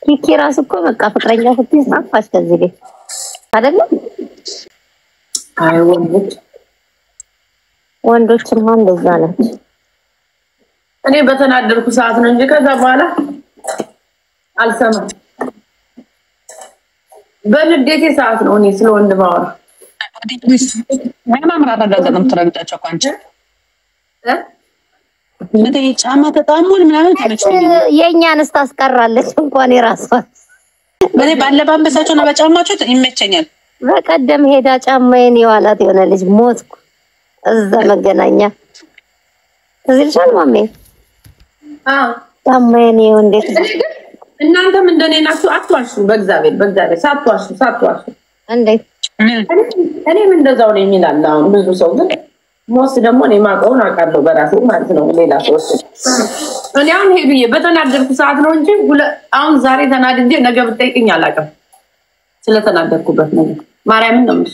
ኪኪ ራስ እኮ በቃ ፍቅረኛ ስትይ ሳፋሽ ከዚህ ቤት አይደለም አይ ወንዶችን ማን እንደዛ ነው እኔ በተናደርኩ ሰዓት ነው እንጂ ከዛ በኋላ አልሰማም በንዴቴ ሰዓት ነው እኔ ስለወንድ ማወራ ማማ ምራራ ደጋግም ትረግጣቸው አንቺ እንዴ ጫማ ተጣሙን ምናምን ተመቸኝ የኛንስ ታስቀራለች እንኳን የራሷ በኔ ባለባበሳቸውና በጫማቸው ይመቸኛል በቀደም ሄዳ ጫማዬን ይዋላት የሆነ ልጅ ሞትኩ እዛ መገናኛ እዚልሻል ማሜ ጫማዬን እንዴት እናንተም እንደኔ ናችሁ አትዋሹ በእግዚአብሔር ሳትዋሹ እንዴት እኔም እንደዛው ነኝ ይላል አሁን ብዙ ሰው ግን ሞስ ደግሞ እኔ ማቀውን አውቃለሁ በራሴ ማለት ነው ሌላ ሰው እኔ አሁን ሄዱዬ በተናደርኩ ሰዓት ነው እንጂ አሁን ዛሬ ተናድጄ ነገ ብትጠይቅኝ አላውቅም ስለተናደርኩበት ነገር ማርያምን ነው እንዴ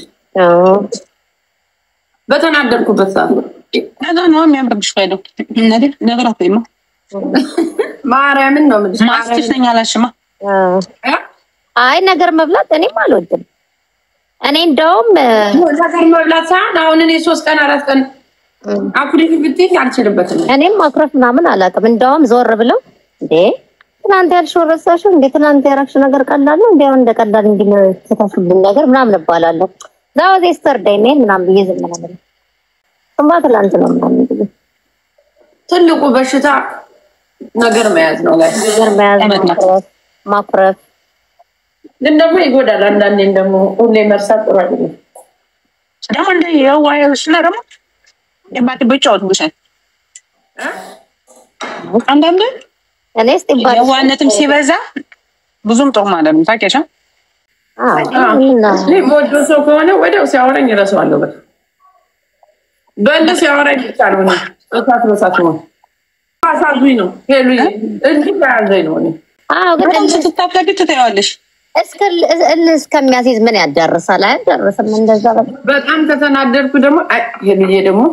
በተናደርኩበት ሰዓት አዛ ነው የሚያምርብሽ ፈይዶ እንዴ ነገር አትይማ ማርያምን ነው እንዴ ማስተኛላሽማ አይ ነገር መብላት እኔም አልወድም እኔ እንደውም ነገር መብላት ሳይሆን አሁን እኔ 3 ቀን 4 ቀን አኩሪት ብትይ አልችልበትም እኔም አኩረፍ ምናምን አላውቅም እንደውም ዞር ብለው እንዴ ትናንት ያልሽው ረሳሽው እንዴ ትናንት ያረክሽ ነገር ቀላል ነው እንዴ አሁን እንደቀላል እንዲተታሽልኝ ነገር ምናምን እባላለሁ ዛው ዜስተርዴይ ነኝ ምናምን በየዘመና ነው ትላንት ነው ምናምን ትልቁ በሽታ ነገር መያዝ ነው ጋር ነገር መያዝ ማኩረፍ ግን ደግሞ ይጎዳል አንዳንዴም ደግሞ ሁሌ መርሳት ጥሩ አይደለም ደግሞ እንደ የዋይሽ ለረም የማትበጫው ትብሰን አንዳንዴ እኔስ ጥባጭ የዋነትም ሲበዛ ብዙም ጥሩ ማለት ነው ታውቂያለሽ እኔ ሞዶ ሰው ከሆነ ወዲያው ሲያወራኝ እረሳዋለሁ በእንደ ሲያወራኝ ብቻ ነው እኔ በሳት ነው አሳዙኝ ነው ሄሉዬ እንጂ ያዘኝ ነው እኔ ግን ስትታቀድ ትታያለሽ እስከሚያስይዝ ምን ያዳርሳል አይደርስም እንደዛ በጣም ተተናደርኩ ደግሞ ሄሉዬ ደግሞ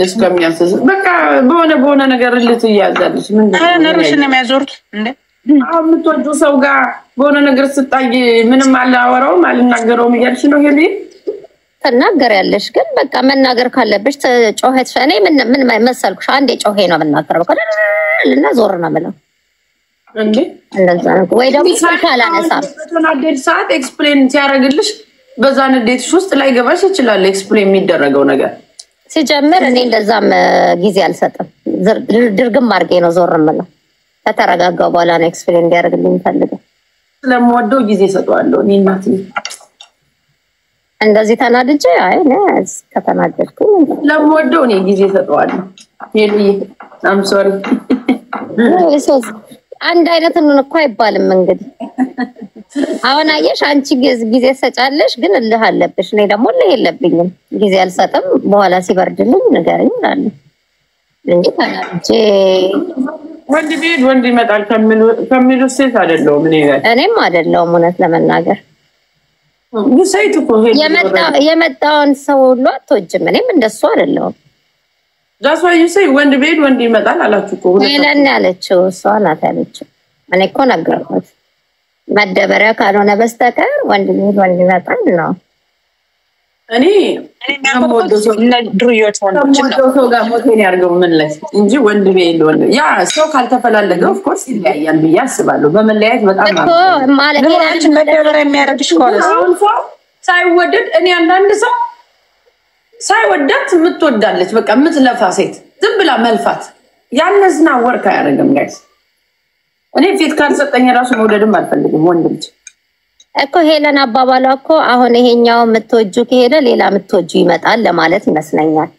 እስከሚያስይዝ በቃ በሆነ ነገር ልትያዛለሽ ምንድነው ነርሽ ነው የሚያዞርት እንዴ አሁን ምትወጁ ሰው ጋር በሆነ ነገር ስጣይ ምንም አላወራውም አልናገረውም እያልሽ ነው ሄሉዬ ተናገሪያለሽ ግን በቃ መናገር ካለብሽ ጮሄት እኔ ምን መሰልኩሽ አንዴ ጮሄ ነው መናገረው ከለልና ዞር ነው ማለት እንዴ እንደዛ ነው ወይ ደግሞ ካላነሳም ተናደድ ሰዓት ኤክስፕሌን ሲያደርግልሽ በዛ ንዴትሽ ውስጥ ላይ ገባሽ ይችላል ኤክስፕሌን የሚደረገው ነገር ሲጀምር እኔ እንደዛም ጊዜ አልሰጥም ድርግም አድርጌ ነው ዞር ማለት ከተረጋጋው በኋላ ነው ኤክስፕሌን እንዲያደርግልኝ ፈልገው ስለምወደው ጊዜ ሰጠዋለሁ እኔ እናት እንደዚህ ተናድጄ አይ ነስ ከተናደድኩ ለምወደው እኔ ጊዜ ሰጠዋለሁ ሄሉዬ አም ሶሪ አንድ አይነት ነው እኮ አይባልም እንግዲህ አሁን አየሽ አንቺ ጊዜ ሰጫለሽ ግን እልህ አለብሽ እኔ ደግሞ እልህ የለብኝም ጊዜ አልሰጥም በኋላ ሲበርድልኝ ንገረኝ እላለሁ እንጂ ተናድጄ ወንድ ይመጣል ከሚሉ ሴት አይደለሁም እኔም አይደለሁም እውነት ለመናገር ይሰይት እኮ የመጣውን ሰው ሁሉ አትወጂም እኔም እንደሱ አይደለሁም ዳስ ዋይ ዩ ሴይ ወንድ ይመጣል አላችሁ እኮ ሄለን ያለችው እሷ ናት ያለችው እኔ እኮ ነገርኩት መደበሪያ ካልሆነ በስተቀር ወንድ ይመጣል ነው እኔ ድሩዮች ሰው ጋር ሞቴን ያርገው ምን ላይ እንጂ ወንድ ቤት ያ ሰው ካልተፈላለገ ኦፍ ኮርስ ይለያያል ብዬ አስባለሁ በመለያየት በጣም ማለት ነው መደበሪያ የሚያረግሽ ኮርስ አሁን ሰው ሳይወደድ እኔ አንዳንድ ሰው ሳይወዳት ምትወዳለች በቃ ምትለፋ ሴት ዝም ብላ መልፋት ያነዝና ወርክ አያረግም ጋይስ እኔ ፊት ካልሰጠኝ ራሱ መውደድም አልፈልግም ወንድ ልጅ እኮ ሄለን አባባሏ እኮ አሁን ይሄኛው ምትወጁ ከሄደ ሌላ ምትወጁ ይመጣል ለማለት ይመስለኛል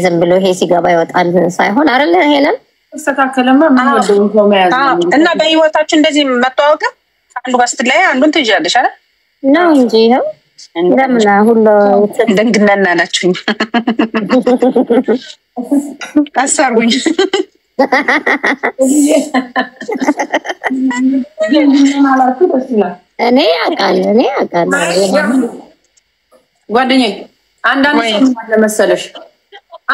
ዝም ብሎ ይሄ ሲገባ ይወጣል ሳይሆን አይደል ሄለን ተስተካከለማ ማወደው ሰው መያዝ እና በህይወታችን እንደዚህ መተዋወቅ አንዱ ባስትላይ አንዱን ትይዣለሽ አይደል ነው እንጂ ይሄው ለምን ሁሉ ደንግናና ናችሁኝ አሳሩኝ እኔ አውቃለሁ ጓደኛዬ አንዳንዱ ለመሰለሽ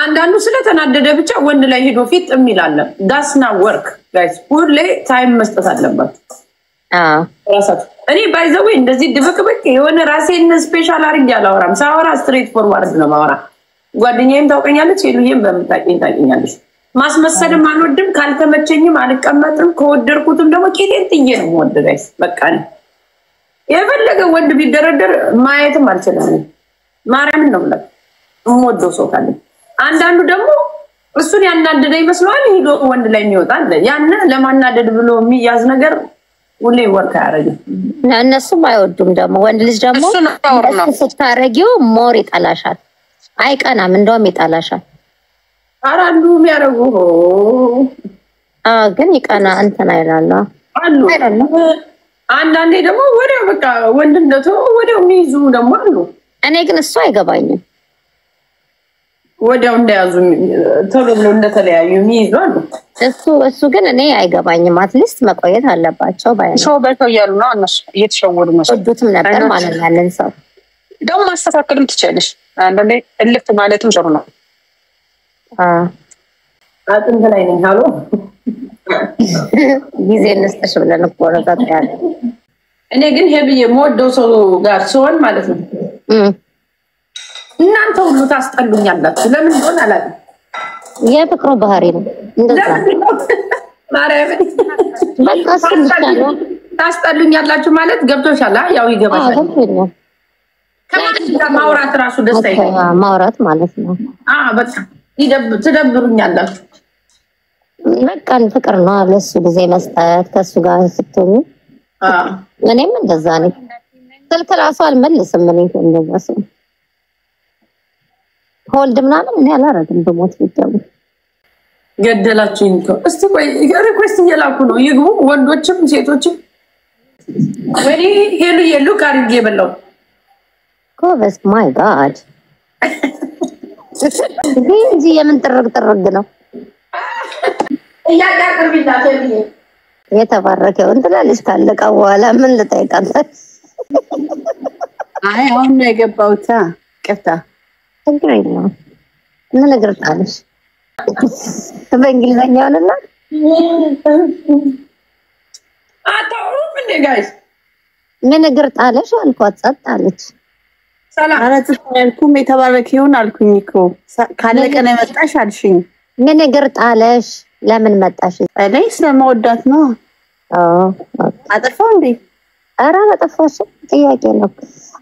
አንዳንዱ ስለተናደደ ብቻ ወንድ ላይ ሄዶ ፊት የሚላል ዳስና ወርክ ጋይስ ሁሌ ታይም መስጠት አለበት ራሳችሁ እኔ ባይዘው እንደዚህ ድብቅብቅ የሆነ ራሴን ስፔሻል አድርጌ አላወራም። ሳወራ ስትሬት ፎርዋርድ ነው ማወራ። ጓደኛዬም ታውቀኛለች፣ ሄሉዬም በምታውቂኝ ታውቂኛለች። ማስመሰልም አልወድም፣ ካልተመቸኝም አልቀመጥም፣ ከወደድኩትም ደግሞ ቄጤን ጥዬ ነው የምወድ ጋይስ። በቃ የፈለገ ወንድ ቢደረደር ማየትም አልችልም። ማርያምን ነው ማለት የምወደው ሰው ካለ። አንዳንዱ ደግሞ እሱን ያናደደ ይመስለዋል ሄዶ ወንድ ላይ የሚወጣል። ያን ለማናደድ ብሎ የሚያዝ ነገር ሁሌ ወርክ ያረጋል። እነሱም አይወዱም ደግሞ ወንድ ልጅ ደግሞ ስታረጊው ሞር ይጠላሻል። አይቀናም እንደውም ይጠላሻል። አራንዱ የሚያረጉ ግን ይቀና እንትን አይላል አሉ። አንዳንዴ ደግሞ ወዲያው በቃ ወንድነቱ ወዲያው የሚይዙ ደግሞ አሉ። እኔ ግን እሱ አይገባኝም። ወዲያው እንደያዙ ቶሎ ብሎ እንደተለያዩ የሚይዙ አሉ። እሱ ግን እኔ አይገባኝም። አትሊስት መቆየት አለባቸው ባይ ሾው በልተው እያሉ ነው እነሱ እየተሸወዱ መስሎኝ ወዱትም ነበር ማለት ነው። ያንን ሰው ደግሞ ማስተካከልም ትችላለሽ። አንዳንዴ እልፍ ማለትም ጥሩ ነው። አጥንት ላይ ነኝ አሉ። ጊዜ እንስጥሽ ብለን እኮ ነው ታውቃለህ። እኔ ግን ሄብዬ የምወደው ሰው ጋር ሲሆን ማለት ነው እናንተ ሁሉ ታስጠሉኛላችሁ። ለምን እንደሆነ አላውቅም። የፍቅሩ ባህሪ ነው እንደዛ። ማርያም በቃ ታስጠሉኛላችሁ ማለት ገብቶሻል? ያው ይገባሻል። ከማን ጋር ማውራት ራሱ ደስታ ይገባል። ማውራት ማለት ነው። በቃ ትደብሩኛላችሁ። በቃ ፍቅር ነው። ለሱ ጊዜ መስጠት ከሱ ጋር ስትሆኑ እኔም እንደዛ ነኝ። ስልክ ራሱ አልመልስም። እኔ እንደዛ ሰው ሆልድ ምናምን እኔ አላረግም። በሞት ቢገቡ ገደላችሁኝ እኮ። እስቲ ቆይ ሪኩዌስት እየላኩ ነው ይግቡ፣ ወንዶችም ሴቶችም። ወዲ ሄሉ የሉ ካርጌ በለው ኮቨስ ማይ ጋድ እንጂ የምን ጥርግ ነው ያቅርብና ተብዬ የተባረከው እንትላለች። ካለቀ በኋላ ምን ልጠይቃት? አይ አሁን ነው የገባውታ ቀጣ እንግዲህ ምን ነገር ታለሽ በእንግሊዘኛው እና አታውሩም እንዴ ጋይስ? ምን ነገር ጣለሽ አልኳት። ጸጥ አለች። ሰላም አራት ያልኩም የተባረከ ይሁን አልኩኝ እኮ ካለቀ ነው የመጣሽ አልሽኝ። ምን ነገር ጣለሽ? ለምን መጣሽ? እኔ ስለመወዳት ነው። አጠፋው እንዴ? ኧረ አጠፋሽ። ጥያቄ ነው።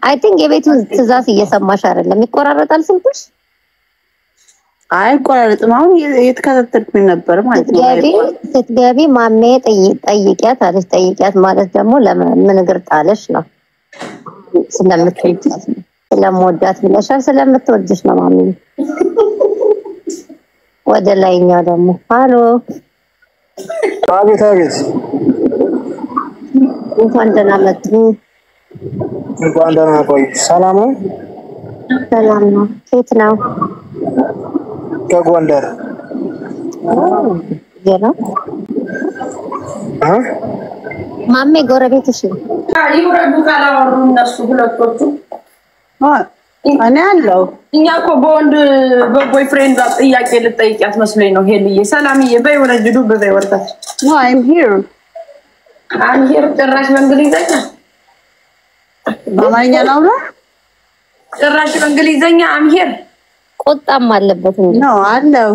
አይ ቲንክ የቤቱን ትዕዛዝ እየሰማሽ አይደለም። ይቆራረጣል ስልክሽ። አይቆራረጥም። አሁን እየተከታተልኩኝ ነበር ማለት ነው። ስትገቢ ማሜ ጠይቂያት አለች። ጠይቂያት ማለት ደግሞ ለምን እግር ጣለሽ ነው። ስለምትወዳት ነው። ስለምወዳት ብለሻል። ስለምትወድሽ ነው ማሜ። ወደ ላይኛው ደግሞ ሃሎ። አቤት አቤት። እንኳን ደህና መጡ። እንኳን ደህና ቆይ። ሰላም ነው? ሰላም ነው። ከየት ነው? ከጎንደር። ገና ማሜ ጎረቤትሽ ነው? ይውረዱ ካላወሩ እነሱ ሁለቶቹ። እኔ አለው እኛ እኮ በወንድ በቦይፍሬንድ ጥያቄ ልጠይቂያት መስሎኝ ነው። ሄልዬ ሰላምዬ በይ ወረጅ ዱብ በይ ወርታች። ኖ አይም ሂር ጭራሽ በእንግሊዘኛ በአማርኛ ላውራ። ጭራሽ በእንግሊዘኛ አምሄር ቆጣም አለበት እንዴ? ነው አለው።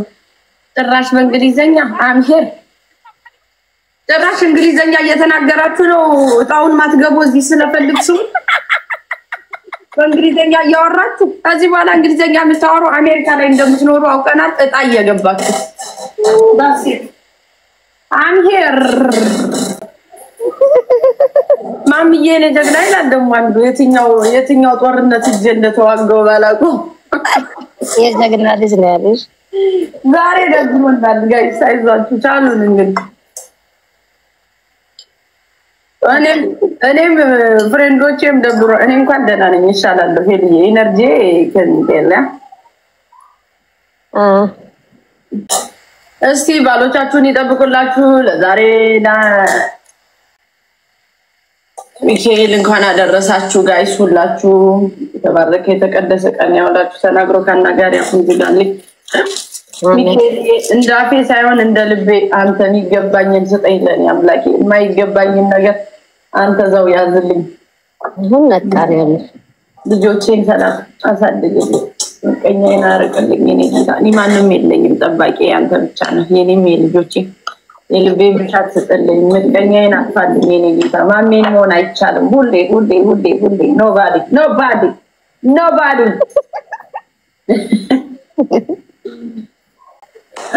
ጭራሽ በእንግሊዘኛ አምሄር። ጭራሽ እንግሊዘኛ እየተናገራችሁ ነው። እጣውን ማትገቡ እዚህ ስለፈልግ ሲሆን በእንግሊዘኛ እያወራችሁ ከዚህ በኋላ እንግሊዘኛ የምታወሩ አሜሪካ ላይ እንደምትኖሩ አውቀናል። እጣ እየገባችሁ ዳሴ አምሄር ማምዬ ነው ጀግና ይላል። ደግሞ አንዱ የትኛው ጦርነት እጄ እንደተዋጋው ባላቁ የጀግና ልጅ ነው ያለሽ። ዛሬ ደግሞ እንዳል ጋይስ አይዟችሁ ቻሉን። እንግዲህ እኔም ፍሬንዶቼም ደብሮ እኔ እንኳን ደህና ነኝ ይሻላለሁ። ሄልዬ ኢነርጂ ከንቴላ እስቲ ባሎቻችሁን ይጠብቁላችሁ። ለዛሬ ሚካኤል እንኳን አደረሳችሁ ጋይስ። ሁላችሁ የተባረከ የተቀደሰ ቀን ያውላችሁ። ተናግሮ ካናጋሪ አሁን ይላልኝ ሚካኤል እንዳፌ ሳይሆን እንደ ልቤ አንተ የሚገባኝን ስጠኝ ለኔ አምላኬ። የማይገባኝን ነገር አንተ ዘው ያዝልኝ አሁን ነቃሪ ያለ ልጆቼን ሰላም አሳድግልኝ ምቀኛዬን አርቅልኝ እኔ ጌታ እኔ ማንንም የለኝም ጠባቂ አንተ ብቻ ነህ የኔም የልጆቼ የልቤ ብቻት ስጥልኝ ምቀኛዬን አጥፋልኝ እኔ ጌታ ማሜን መሆን አይቻልም ሁሌ ኖባዲ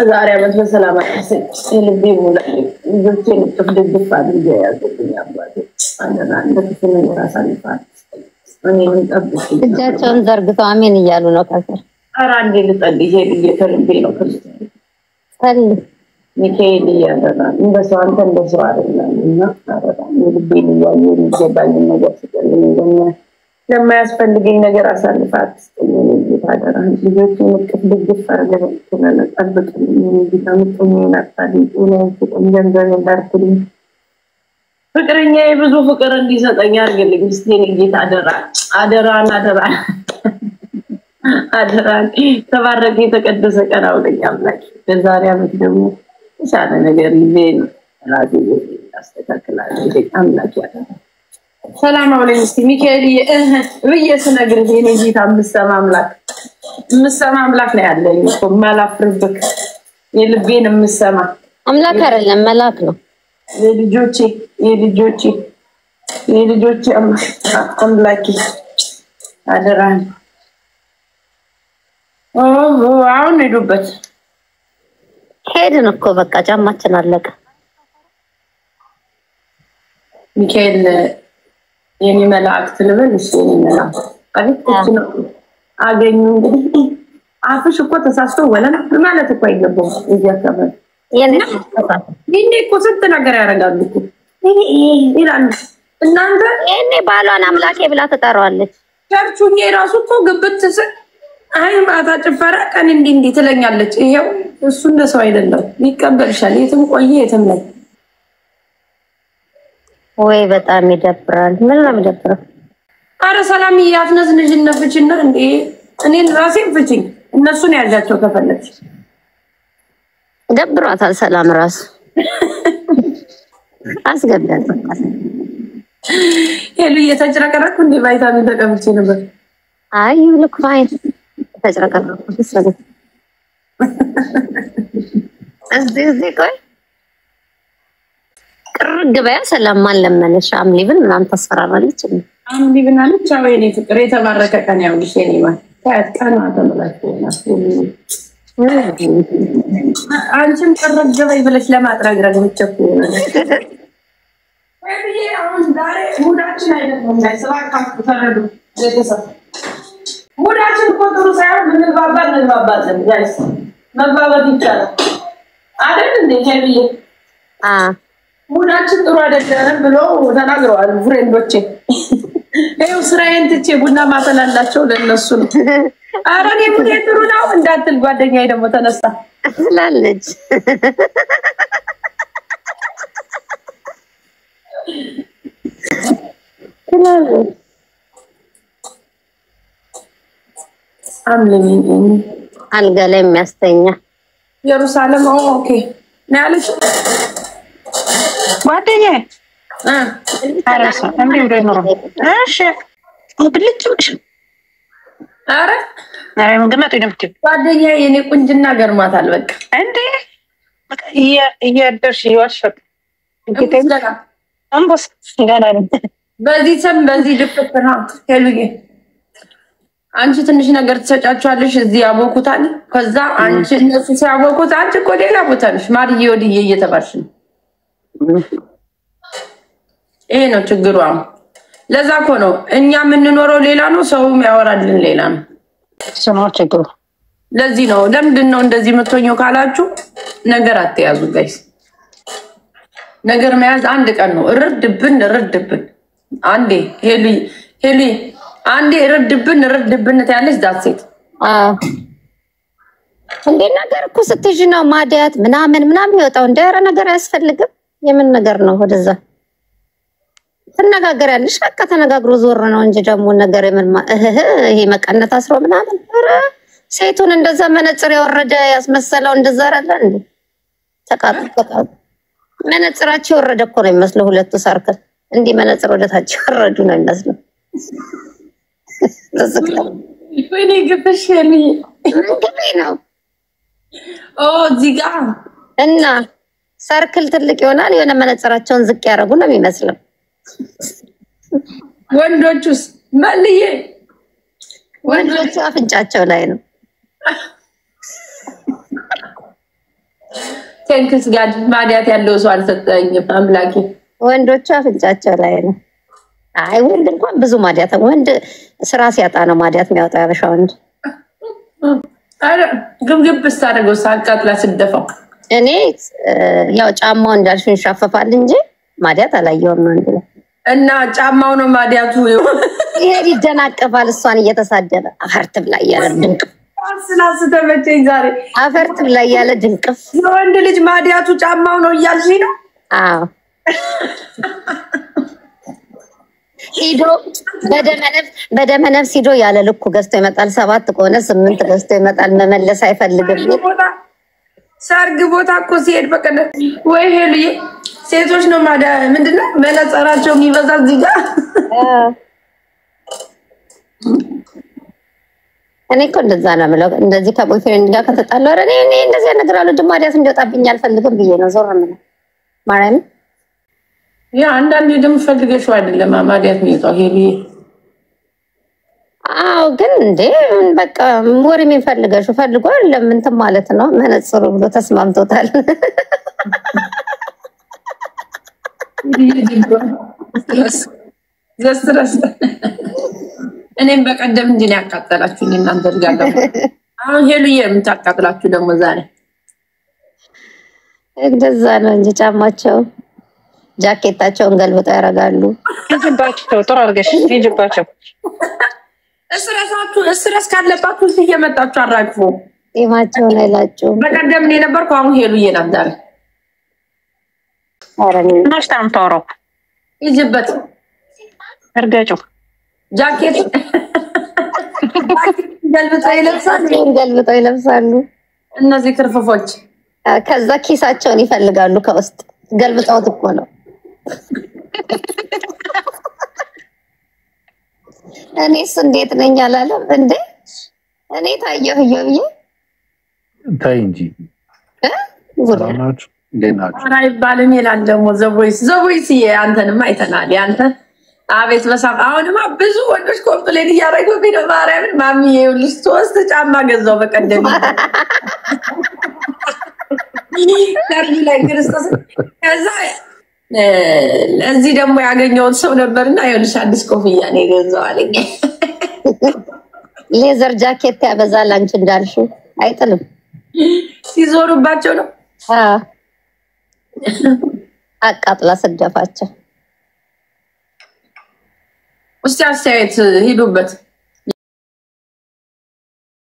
ዛሬ አመት በሰላም አጥተህ የልቤ ሙላ ልጆቼን ጥፍድፍ አድርጌ ያዝልኝ አባቴ አንደና እንደተሰነ ራሳልፋት እጃቸውን ዘርግተው አሜን እያሉ ነው ከስር ኧረ አንዴ ልጸልይ እየተልቤ ነው ክርስቲያን ጸልይ ሚካኤል እያደራ እንደሰው አንተ እንደሰው አይደለም እና አረዳ ልቤን እያየ የሚገባኝ ነገር ስጠልኝ ለማያስፈልገኝ ነገር አሳልፋት ታደራ ልጆቼን እቅፍ ድግፍ አድርገህ ጠብቅልኝ ጌታ ምቀኛዬን አጥፋልኝ ጤናዬን ስጠኝ ገንዘቤን ባርክልኝ ፍቅረኛዬ ብዙ ፍቅር እንዲሰጠኝ አድርግልኝ እስቲ እኔ ጌታ አደራ ተባረክ የተቀደሰ ቀን አውለኝ አምላክ በዛሬ አመት ደግሞ ሻለ ነገር ይዘን ራሴ አስተካክላለሁ አምላክ ያደራ ሰላም አውለኝ እስቲ ሚካኤል በየስ ነገር የኔ ጌታ ምሰማ አምላክ ነው ያለኝ እኮ ማላፍርብክ የልቤን ምሰማ አምላክ አይደለም መልአክ ነው የልጆቼ አምላክ አደራን አሁን ሄዱበት ሄድን እኮ በቃ ጫማችን አለቀ ሚካኤል የኔ መላእክት ልበል እሺ የኔ መላእክት አሪፍ ነው አገኙ እንግዲህ አፍሽ እኮ ተሳስቶ ወለን ማለት እኮ አይገባም እዚህ አካባቢ የኔ እኮ ስንት ነገር ያደርጋሉ እኮ ይላል እናንተ እኔ ባሏን አምላኬ ብላ ተጠራዋለች ቸርቹኝ ራሱ እኮ ግብት አይ ማታ ጭፈራ ቀን እንዲህ ትለኛለች ይሄው እሱ እንደሰው አይደለም ይቀበልሻል የትም ቆየ የትም ላይ ወይ በጣም ይደብራል ምን ነው የሚደብረው አረ ሰላም ያትነዝንጅ ነፍጭና እንዴ እኔን ራሴን ፍጭኝ እነሱን ያዣቸው ከፈለች ደብሯታል ሰላም ራሱ አስገባኝ ሄሉ እየተጨረቀረኩ እንዴ ቫይታሚን ተቀምጬ ነበር አይ ልክ ቫይት ተጨረቀረኩ ስለዚህ እዚህ ቆይ ቅርግበያ ሰላም ማለመነሽ አምሊብን ምናምን ተስፈራራለች አምሊብን አለች አዎ የኔ ፍቅር የተባረከ ቀን ያውልሽ የኔ ማለት ታጥቃና ተመላክቶና አንቺም ቅርግበይ ብለሽ ለማጥራግረግ ምጨኩ ወይ አሁን ዛሬ ሙዳችን አይደለም ስላካፍቱ ተረዱ ቤተሰብ ሙዳችን ቆጥሩ ሳይሆን ምንባባለን ጋይስ መባባት ይቻላል አይደል እንዴ ሄልዬ ሙዳችን ጥሩ አይደለም ብሎ ተናግረዋል ፍሬንዶቼ ይኸው ስራዬን ትቼ ቡና ማፈላላቸው ለነሱ ነው ኧረ እኔ ሙዴ ጥሩ ነው እንዳትል ጓደኛዬ ደግሞ ተነስታ ስላለች አምልኝ አልጋ ላይ የሚያስተኛ ኢየሩሳሌም ኦኬ ናለሽ ጓደኛዬ አራሳ እንዴ ነው እሺ ብልጭ አረ ምን ገመቱ ይደምት ጓደኛዬ የኔ ቁንጅና ገርማታል በቃ እንዴ በቃ እያደርሽ ይዋልሽት እንግዲህ አንቦስ ገና ነው በዚህ ሰም በዚህ ድፍጥና ሄሉዬ አንቺ ትንሽ ነገር ተሰጫቻለሽ እዚህ ያቦኩታል ከዛ አንቺ እነሱ ሲያቦኩት አንቺ እኮ ሌላ ቦታ ነሽ ማርዬ ወዲዬ እየተባልሽ ነው ይሄ ነው ችግሩ ለዛ እኮ ነው እኛ የምንኖረው ሌላ ነው ሰው የሚያወራልን ሌላ ነው ሰማው ችግሩ ለዚህ ነው ለምንድን ነው እንደዚህ የምትሆኚው ካላችሁ ነገር አትያዙ ጋይስ ነገር መያዝ አንድ ቀን ነው እርድብን አንዴ ሄሊ አንዴ እርድብን ታያለሽ ዳሴት እንዴ ነገር እኮ ስትጅ ነው ማዲያት ምናምን ይወጣው እንደረ ነገር ያስፈልግም የምን ነገር ነው ወደዛ ተነጋገራለሽ በቃ ተነጋግሮ ዞር ነው እንጂ ደግሞ ነገር የምን ይሄ መቀነት አስሮ ምናምን ኧረ ሴቱን እንደዛ መነጽር ያወረደ ያስመሰለው እንደዛ አይደለ እንዴ ተቃጥቀው መነጽራቸው ወረደ እኮ ነው የሚመስለው ሁለቱ ሳርከል እንዲህ መነጽር ወደታች ያረዱ ነው የሚመስለው። ወይኔ ግብሽ እንግዲህ ነው እዚህ ጋር እና ሰርክል ትልቅ ይሆናል። የሆነ መነጽራቸውን ዝቅ ያደረጉ ነው የሚመስለው። ወንዶቹስ መልዬ ወንዶቹ አፍንጫቸው ላይ ነው። ቴንክስ ጋድ ማዲያት ያለው ሰው አልሰጠኝም አምላኬ። ወንዶቹ አፍንጫቸው ላይ ነው። አይ ወንድ እንኳን ብዙ ማዲያት ወንድ ስራ ሲያጣ ነው ማዲያት የሚያወጣው ያበሻ ወንድ። አረ ግብግብ ስታደርገው ሳቃጥላ ስደፋው እኔ ያው ጫማው እንዳልሽ ይሻፈፋል እንጂ ማዲያት አላየውም ወንድ ላይ እና ጫማው ነው ማዲያቱ። ይሄ ይደናቀፋል እሷን እየተሳደበ አፈርት ብላ ያለ ድንቅፍ ስላስተመቸኝ ዛሬ አፈርት ብላ ያለ ድንቅፍ የወንድ ልጅ ማዲያቱ ጫማው ነው እያልሽ ነው? አዎ ሂዶ በደመነፍስ ሂዶ ያለ ልኩ ገዝቶ ይመጣል። 7 ከሆነ 8 ገዝቶ ይመጣል። መመለስ አይፈልግም። ሰርግ ቦታ እኮ ሲሄድ በቀደ ወይ ሄሉዬ ሴቶች ነው ምንድነው መነጽራቸው የሚበዛ እዚህ ጋር። እኔ እኮ እንደዛ ነው የምለው። እንደዚህ ከቦይፍሬንድ ጋር ከተጣለው እኔ እንደዚህ ነገር አለ ድማዲያት እንዲወጣብኝ አልፈልግም ብዬ ነው ዞር የምለው ማርያም። ያ አንዳንዴ ደግሞ ፈልገሽው አይደለም ማዲያት የሚወጣው ሄሉዬ። አዎ ግን እንዴ በቃ ወሬ የሚፈልገሽው ፈልጎ ለምን እንትን ማለት ነው መነጽሩ ብሎ ተስማምቶታል። ዘስትረስ እኔም በቀደም እንጂ ነው ያቃጠላችሁ እናንተ ድጋጋ። አሁን ሄሉዬ የምታቃጥላችሁ ደግሞ ዛሬ እንደዛ ነው እንጂ ጫማቸው ጃኬታቸውን ገልብጠው ያደርጋሉ። ይጅባቸው ጥሩ አድርገሽ ይጅባቸው። እስረስ ካለባችሁ እየመጣችሁ አራግፉ። ጤማቸውን አይላጩም። በቀደም እኔ ነበርኩ አሁን ሄሉዬ ናት ዛሬ። አረኒ ማሽታም ታወራው ይጅበት እርገጩ ጃኬት ገልብጠው ይለብሳሉ እነዚህ ክርፍፎች። ከዛ ኪሳቸውን ይፈልጋሉ ከውስጥ ገልብጠውት እኮ ነው። እኔስ እንዴት ነኝ አላለም እንዴ? እኔ ታየሁ ይብዬ ታይ እንጂ ሰላማችሁ ለናችሁ አራይ ባለም ይላል ደግሞ ዘቮይስ አንተንም አይተናል። ያንተ አቤት በሳም አሁንማ ብዙ ወንዶች ኮምፕሌን እያደረጉ ቢለው ማርያምን ማሚዬ ይኸውልሽ 3 ጫማ ገዛው በቀደም ለርኒ ላይ ክርስቶስ። ከዛ ለዚህ ደግሞ ያገኘውን ሰው ነበርና ይኸውልሽ አዲስ ኮፍያ ነው የገዛው አለኝ። ሌዘር ጃኬት ያበዛል አንቺ እንዳልሽው አይጥልም ሲዞሩባቸው ነው። አቃጥላ ሰደፋቸው። እስቲ አስተያየት ሂዱበት።